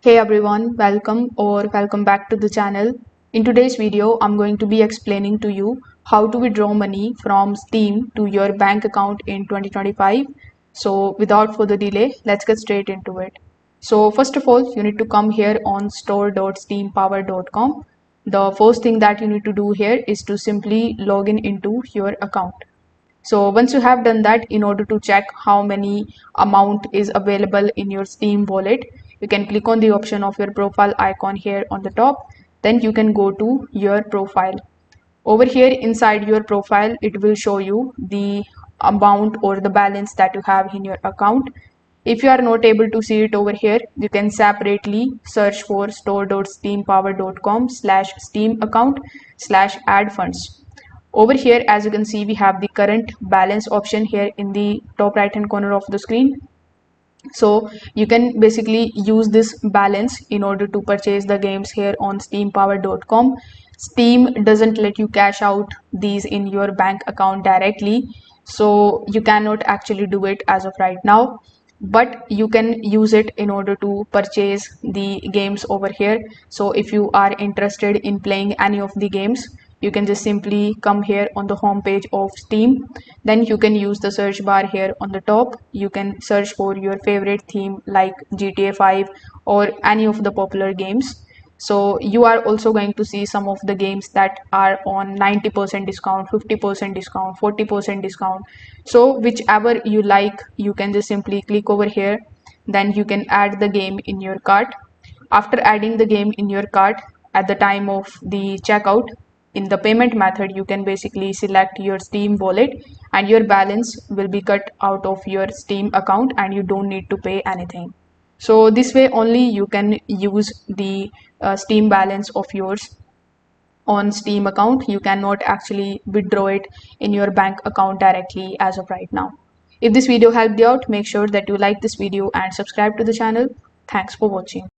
Hey everyone, welcome back to the channel. In today's video, I'm going to be explaining to you how to withdraw money from Steam to your bank account in 2025. So without further delay, let's get straight into it. So first of all, you need to come here on store.steampower.com. The first thing that you need to do here is to simply log in into your account. So once you have done that, in order to check how many amount is available in your Steam wallet, you can click on the option of your profile icon here on the top. Then you can go to your profile. Over here inside your profile, it will show you the amount or the balance that you have in your account. If you are not able to see it over here, you can separately search for store.steampower.com/steam account slash add funds. Over here, as you can see, we have the current balance option here in the top right hand corner of the screen. So you can basically use this balance in order to purchase the games here on steampower.com. Steam doesn't let you cash out these in your bank account directly, so you cannot actually do it as of right now, but you can use it in order to purchase the games over here. So if you are interested in playing any of the games, you can just simply come here on the home page of Steam. Then you can use the search bar here on the top. You can search for your favorite theme like GTA 5 or any of the popular games. So you are also going to see some of the games that are on 90% discount, 50% discount, 40% discount. So whichever you like, you can just simply click over here. Then you can add the game in your cart. After adding the game in your cart, at the time of the checkout, in the payment method, you can basically select your Steam wallet and your balance will be cut out of your Steam account and you don't need to pay anything. So this way only you can use the Steam balance of yours on Steam account. You cannot actually withdraw it in your bank account directly as of right now. If this video helped you out, make sure that you like this video and subscribe to the channel. Thanks for watching.